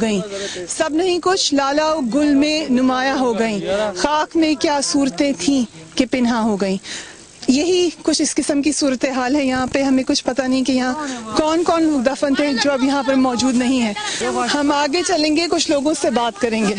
گئیں، سب نہیں کچھ لالا و گل میں نمایاں ہو گئیں، خاک میں کیا صورتیں تھیں کہ پنہاں ہو گئیں. یہی کچھ اس قسم کی صورتحال ہے یہاں پہ. ہمیں کچھ پتہ نہیں کہ یہاں کون کون لوگ دفن تھے جو اب یہاں پر موجود نہیں ہیں. ہم آگے چلیں گے، کچھ لوگوں سے بات کریں گے.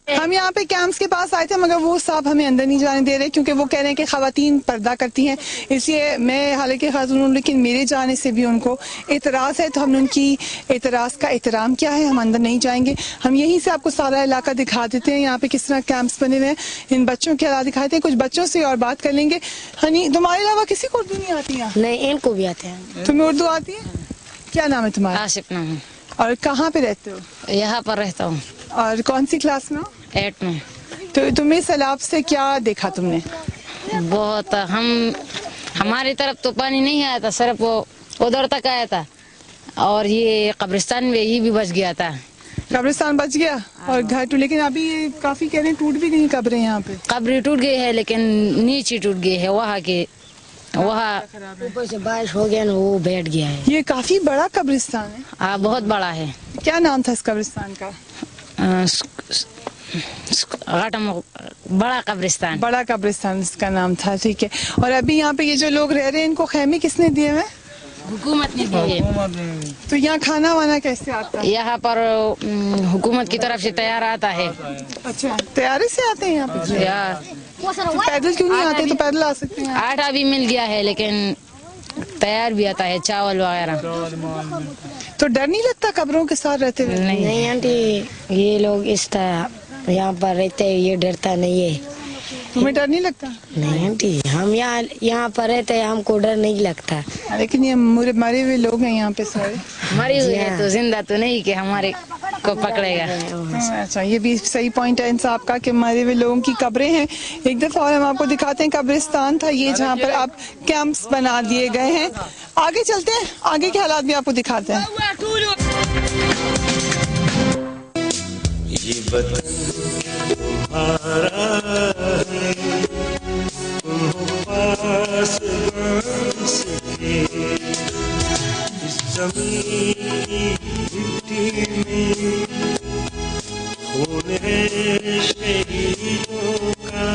ہم یہاں پہ کیمپس کے پاس آئے تھے مگر وہ صاحب ہمیں اندر نہیں جانے دے رہے کیونکہ وہ کہہ رہے ہیں کہ خواتین پردہ کرتی ہیں، اس لیے میں حالانکہ خاتون ہوں لیکن میرے جانے سے بھی ان کو اعتراض ہے، تو ہم نے ان کی اعتراض کا احترام کیا ہے. ہم اندر نہیں جائیں گے. ہم یہیں سے آپ کو سارا علاقہ دکھا دیتے ہیں، یہاں پہ کس طرح کیمپس بنے ہوئے ہیں. ان بچوں کے حالات دکھاتے ہیں. کچھ بچوں سے اور بات کر لیں گے. ہنی، تمہارے علاوہ کسی کو اردو نہیں آتی ہے؟ نہیں، ان کو بھی آتے ہیں. تمہیں اردو آتی ہے؟ کیا نام ہے تمہارا؟ آصف نام ہے. اور کہاں پہ رہتے ہو؟ یہاں پر رہتا ہوں. اور کون سی کلاس میں ہو؟ 8 میں. تو تمہیں سیلاب سے کیا دیکھا تم نے؟ بہت. ہماری طرف تو پانی نہیں آیا تھا، صرف وہ ادھر تک آیا تھا، اور یہ قبرستان میں یہ بھی بچ گیا تھا. قبرستان بچ گیا اور گھر ٹوٹ، لیکن ابھی یہ کافی کہہ رہے ہیں ٹوٹ بھی گئی قبریں یہاں پہ. قبر ٹوٹ گئی ہے لیکن نیچے ٹوٹ گئی ہے، وہاں اوپر سے بارش ہو گیا نا، وہ بیٹھ گیا ہے. یہ کافی بڑا قبرستان ہے. ہاں، بہت بڑا ہے. کیا نام تھا اس قبرستان کا؟ بڑا قبرستان. بڑا قبرستان اس کا نام تھا. ٹھیک ہے. اور ابھی یہاں پہ یہ جو لوگ رہ رہے ہیں ان کو خیمے کس نے دیے ہوئے؟ حکومت نے دیے. تو یہاں کھانا وانا کیسے آتا ہے؟ یہاں پر حکومت کی طرف سے تیار آتا ہے. اچھا، تیارے سے آتے ہیں یہاں پہ؟ تو پیدل کیوں نہیں آتے؟ تو پیدل آ سکتے ہیں. آٹا بھی مل گیا ہے لیکن تیار بھی آتا ہے، چاول وغیرہ. تو ڈر نہیں لگتا قبروں کے ساتھ رہتے ہوئے؟ نہیں آنٹی، یہ لوگ اس طرح یہاں پر رہتے ہیں، یہ ڈرتا نہیں ہے. تمہیں ڈر نہیں لگتا؟ نہیں آنٹی، ہم یہاں پر رہتے ہیں، ہم کو ڈر نہیں لگتا. لیکن یہ مرے ہوئے لوگ ہیں یہاں پہ سارے. مری ہوئی ہے تو زندہ تو نہیں کہ ہمارے کو پکڑے گا. اچھا، یہ بھی صحیح پوائنٹ ہے انصاف کا کہ مرے ہوئے لوگوں کی قبریں ہیں. ایک دفعہ اور ہم آپ کو دکھاتے ہیں قبرستان تھا یہ جہاں پر اب کیمپس بنا دیے گئے ہیں. آگے چلتے ہیں، آگے کے حالات بھی آپ کو دکھاتے ہیں. یہ وطن تمہارا ہے، تم پاس بن سکے. اس زمین مٹی میں خون ہے شہیدوں کا،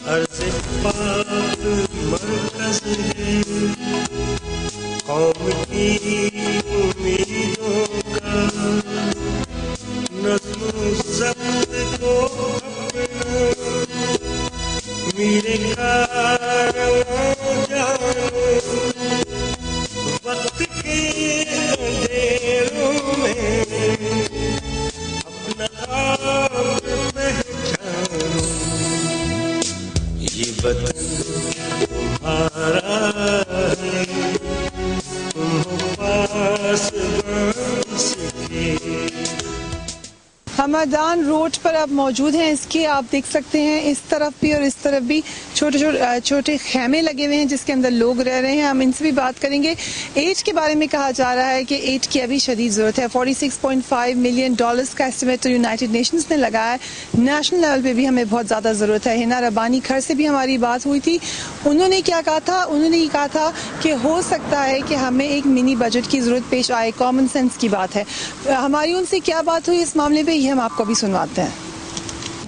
عرض پاک مرکز ہے قوم کی امیدوں کا. نظم و ضبط کو اپنا میرے کارواں جانو، وقت کے اندھیروں میں اپنا آپ پہچانو. یہ وطن تمہارا ہے، تم پاس بن سکے. ہم میدان روڈ پر اب موجود ہیں. اس کے آپ دیکھ سکتے ہیں اس طرف بھی اور اس طرف بھی چھوٹے خیمے لگے ہوئے ہیں جس کے اندر لوگ رہ رہے ہیں. ہم ان سے بھی بات کریں گے. ایڈ کے بارے میں کہا جا رہا ہے کہ ایڈ کی ابھی شدید ضرورت ہے. $46.5 ملین کا اسٹیمیٹ تو یونائٹڈ نیشنز نے لگایا ہے. نیشنل لیول پہ بھی ہمیں بہت زیادہ ضرورت ہے. ہنا ربانی کھر سے بھی ہماری بات ہوئی تھی. انہوں نے کیا کہا تھا؟ انہوں نے یہ کہا تھا کہ ہو سکتا ہے کہ ہمیں ایک منی بجٹ کی ضرورت پیش آئے. کامن سینس کی بات ہے. ہماری ان سے کیا بات ہوئی اس معاملے پہ، یہ ہم آپ کو بھی سنواتے ہیں.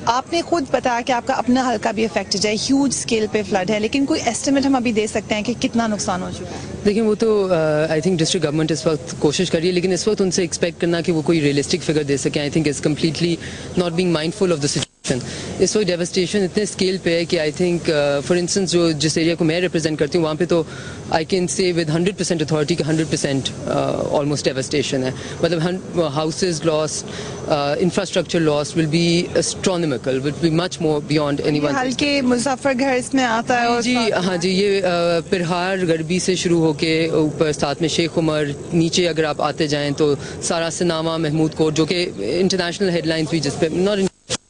آپ نے خود بتایا کہ آپ کا اپنا حلقہ بھی افیکٹڈ ہے، ہیوج اسکیل پہ فلڈ ہے، لیکن کوئی ایسٹیمیٹ ہم ابھی دے سکتے ہیں کہ کتنا نقصان ہو چکا ہے؟ دیکھیں وہ تو آئی تھنک ڈسٹرکٹ گورنمنٹ اس وقت کوشش کر رہی ہے، لیکن اس وقت ان سے ایکسپیکٹ کرنا کہ وہ کوئی ریئلسٹک فگر دے سکیں I think is completely not being mindful of the situation. اس وقت ڈیوسٹیشن اتنے اسکیل پہ ہے کہ آئی تھنک فار انسٹنس جس ایریا کو میں ریپرزینٹ کرتی ہوں وہاں پہ تو I can say with 100% authority کہ 100% آلموسٹ ڈیوسٹیشن ہے. مطلب houses lost, infrastructure lost will be astronomical, will be much more beyond any one. ہلکے مظفر گھر اس میں آتا ہے. جی ہاں جی، یہ پرہار غربی سے شروع ہو کے اوپر ساتھ میں شیخ عمر، نیچے اگر آپ آتے جائیں تو سارا سناما، محمود کوٹ، جو کہ انٹرنیشنل ہیڈ لائنز بھی جس پہ not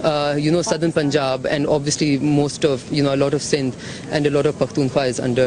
southern Punjab and obviously most of a lot of Sindh and a lot of Pakhtunkhwa is under.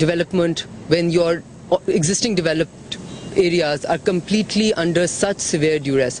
development when your existing developed areas are completely under such severe duress.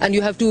and you have to.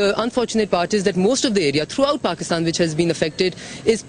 the unfortunate part is that most of the area throughout Pakistan which has been affected is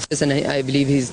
office and I believe he's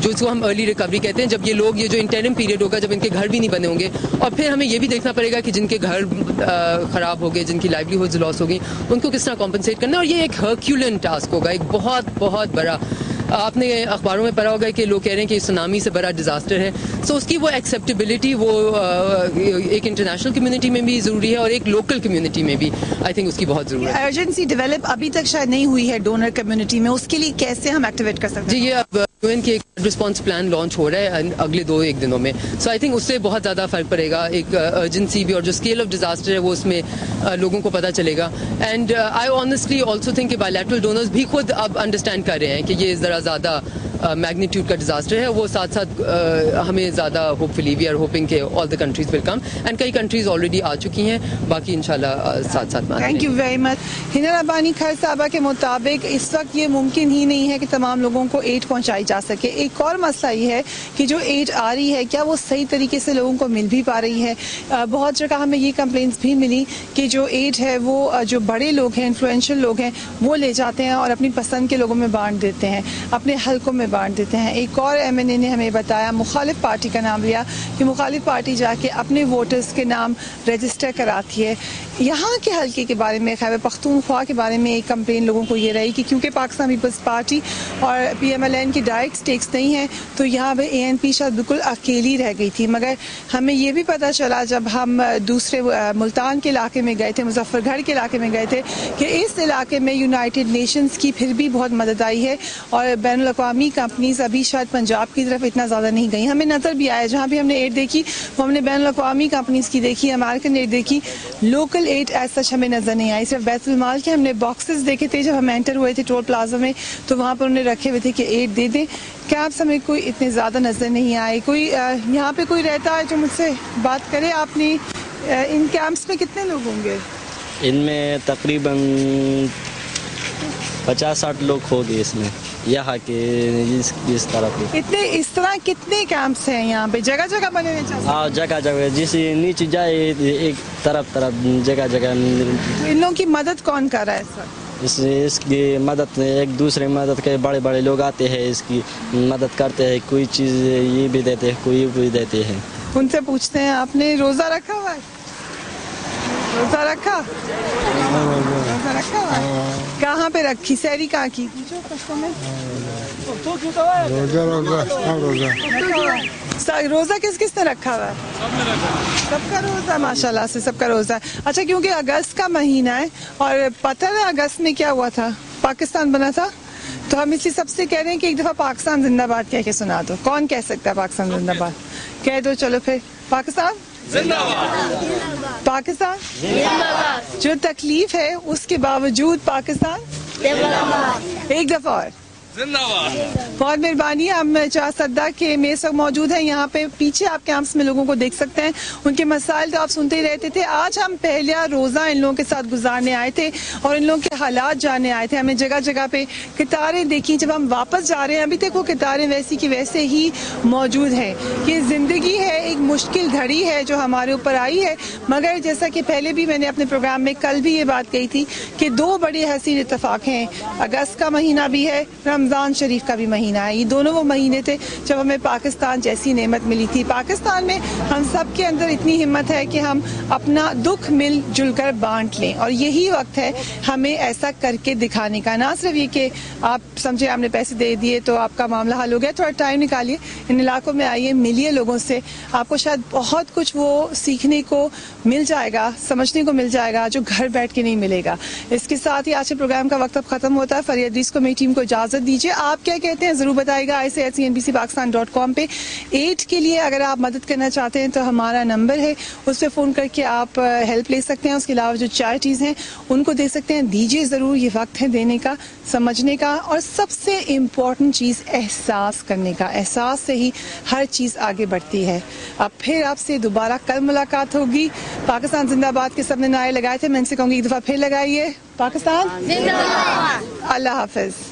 جو اس کو ہم early recovery کہتے ہیں, جب یہ لوگ, یہ جو انٹرم پیریڈ ہوگا جب ان کے گھر بھی نہیں بنے ہوں گے, اور پھر ہمیں یہ بھی دیکھنا پڑے گا کہ جن کے گھر خراب ہو گئے, جن کی لائیولیہڈز لاس ہو گئی, ان کو کس طرح کمپنسیٹ کرنا ہے. اور یہ ایک ہرکیولن ٹاسک ہوگا, ایک بہت بہت بڑا. آپ نے اخباروں میں پڑھا ہوگا کہ لوگ کہہ رہے ہیں کہ سونامی سے بڑا ڈیزاسٹر ہے. سو اس کی وہ ایکسیپٹیبلٹی وہ ایک انٹرنیشنل کمیونٹی میں بھی ضروری ہے اور ایک لوکل کمیونٹی میں بھی آئی تھنک اس کی بہت ضرورت ہے. ارجنسی ڈیولپ ابھی تک شاید نہیں ہوئی ہے ڈونر کمیونٹی میں, اس کے لیے کیسے ہم ایکٹیویٹ کر سکتے ہیں؟ جی, یہ اب UN کی ایک رسپانس پلان لانچ ہو رہا ہے اگلے 2-1 دنوں میں. سو آئی تھنک اس سے بہت زیادہ فرق پڑے گا, ایک ارجنسی بھی, اور جو اسکیل آف ڈیزاسٹر ہے وہ اس میں لوگوں کو پتہ چلے گا. And I honestly also think کہ بائیلیٹرل ڈونرز بھی خود اب انڈرسٹینڈ کر رہے ہیں کہ یہ ذرا زیادہ میگنیٹیوڈ کا ڈیزاسٹر ہے. وہ ساتھ ساتھ ہمیں زیادہ hopefully we are hoping کہ all the countries will come, and کئی کنٹریز آلریڈی آ چکی ہیں, باقی انشاءاللہ ساتھ ساتھ. Thank you very much. Hina Rabbani خیر صاحبہ کے مطابق اس وقت یہ ممکن ہی نہیں ہے کہ تمام لوگوں کو ایڈ پہنچائی جا سکے. ایک اور مسئلہ یہ ہے کہ جو ایڈ آ رہی ہے کیا وہ صحیح طریقے سے لوگوں کو مل بھی پا رہی ہے. بہت جگہ ہمیں یہ کمپلینٹس بھی ملی کہ جو ایڈ ہے وہ جو بڑے لوگ ہیں, انفلوئنشل لوگ ہیں, وہ لے جاتے ہیں اور اپنی پسند کے لوگوں میں بانٹ دیتے ہیں, اپنے حلقوں میں بانٹ دیتے ہیں. ایک اور MNA نے ہمیں بتایا, مخالف پارٹی کا نام لیا, کہ مخالف پارٹی جا کے اپنے ووٹرز کے نام رجسٹر کراتی ہے. یہاں کے حلقے کے بارے میں, خیبر پختونخوا کے بارے میں ایک کمپلین لوگوں کو یہ رہی کہ کیونکہ پاکستان پیپلز پارٹی اور PMLN کی ڈائریکٹ سٹیکس نہیں ہیں تو یہاں پہ ANP شاید بالکل اکیلی رہ گئی تھی. مگر ہمیں یہ بھی پتہ چلا جب ہم دوسرے ملتان کے علاقے میں گئے تھے, مظفر گڑھ کے علاقے میں گئے تھے, کہ اس علاقے میں یونائٹڈ نیشنز کی پھر بھی بہت مدد آئی ہے, اور بین الاقوامی کمپنیز ابھی شاید پنجاب کی طرف اتنا زیادہ نہیں گئی. ہمیں نظر بھی آیا جہاں بھی ہم نے ایڈ دیکھی وہ ہم نے بین الاقوامی کمپنیز کی دیکھی, امریکن ایڈ دیکھی, لوکل ایڈ ایز سچ ہمیں نظر نہیں آئی. صرف بیت المال کے ہم نے باکسز دیکھے تھے جب ہم انٹر ہوئے تھے ٹول پلازا میں, تو وہاں پر انہوں نے رکھے ہوئے تھے کہ ایڈ دے دیں. کیمپس ہمیں کوئی اتنے زیادہ نظر نہیں آئے. کوئی یہاں پہ کوئی رہتا ہے جو مجھ سے بات کرے؟ آپ نے ان کیمپس میں کتنے لوگ ہوں گے؟ ان میں تقریباً 50-60 لوگ ہو گئے اس میں, یہاں کے اس طرف. اس طرح کتنے کیمپس ہیں یہاں پہ؟ جگہ جگہ بنے ہوئے؟ ہاں, جگہ جگہ, جس نیچے جائے ایک طرف جگہ جگہ. ان لوگوں کی مدد کون کر رہا ہے سر؟ اس کی مدد ایک دوسرے مدد کے بڑے بڑے لوگ آتے ہیں, اس کی مدد کرتے ہیں, کوئی چیز یہ بھی دیتے ہیں, کوئی بھی دیتے ہیں. ان سے پوچھتے ہیں آپ نے روزہ رکھا ہوا ہے؟ روزہ رکھا ہوا ہے؟ کہاں پہ رکھی سحری کہاں کی؟ روزہ کس کس نے رکھا ہوا ہے؟ سب کا روزہ, ماشاءاللہ سے سب کا روزہ ہے. اچھا, کیونکہ اگست کا مہینہ ہے اور پتہ ہے اگست میں کیا ہوا تھا؟ پاکستان بنا تھا. تو ہم اس لیے سب سے کہہ رہے ہیں کہ ایک دفعہ پاکستان زندہ باد کہہ کے سنا دو. کون کہہ سکتا ہے پاکستان زندہ باد؟ کہہ دو. چلو پھر, پاکستان زندہ باد, پاکستان زندہ باد. جو تکلیف ہے اس کے باوجود پاکستان زندہ باد. ایک دفعہ اور زندہ باد. بہت مہربانی. ہم چاہ سدا کے میز وقت موجود ہیں یہاں پہ پیچھے, آپ کیمپس میں لوگوں کو دیکھ سکتے ہیں, ان کے مسائل تو آپ سنتے ہی رہتے تھے. آج ہم پہلا روزہ ان لوگوں کے ساتھ گزارنے آئے تھے اور ان لوگوں کے حالات جاننے آئے تھے. ہمیں جگہ جگہ پہ قطاریں دیکھی. جب ہم واپس جا رہے ہیں ابھی تک وہ قطاریں ویسی کی ویسے ہی موجود ہیں. یہ زندگی ہے, ایک مشکل گھڑی ہے جو ہمارے اوپر آئی ہے, مگر جیسا کہ پہلے بھی میں نے اپنے پروگرام میں کل بھی یہ بات کہی تھی کہ 2 بڑے حسین اتفاق ہیں. اگست کا مہینہ بھی ہے, رمضان شریف کا بھی مہینہ ہے. یہ دونوں وہ مہینے تھے جب ہمیں پاکستان جیسی نعمت ملی تھی. پاکستان میں ہم سب کے اندر اتنی ہمت ہے کہ ہم اپنا دکھ مل جل کر بانٹ لیں, اور یہی وقت ہے ہمیں ایسا کر کے دکھانے کا. نہ صرف یہ کہ آپ سمجھے آپ نے پیسے دے دیے تو آپ کا معاملہ حل ہو گیا. تھوڑا ٹائم نکالیے, ان علاقوں میں آئیے, ملیے لوگوں سے. آپ کو شاید بہت کچھ وہ سیکھنے کو مل جائے گا, سمجھنے کو مل جائے گا جو گھر بیٹھ کے نہیں ملے گا. اس کے ساتھ ہی آج کے پروگرام کا وقت اب ختم ہوتا ہے. فریہ ادریس کو میری ٹیم کو اجازت دیجیے. آپ کیا کہتے ہیں ضرور بتائے گا IC@CNBCPakistan.com پہ. ایڈ کے لیے اگر آپ مدد کرنا چاہتے ہیں تو ہمارا نمبر ہے, اس پہ فون کر کے آپ ہیلپ لے سکتے ہیں. اس کے علاوہ جو چیریٹیز ہیں ان کو دے سکتے ہیں. دیجیے ضرور, یہ وقت ہے دینے کا, سمجھنے کا, اور سب سے امپورٹنٹ چیز احساس کرنے کا. احساس سے ہی ہر چیز آگے بڑھتی ہے. اب پھر آپ سے دوبارہ کل ملاقات ہوگی. پاکستان زندہ باد کے سب نے نعرے لگائے تھے, میں ان سے کہوں گی ایک دفعہ پھر لگائیے, پاکستان زندہ باد. اللہ حافظ.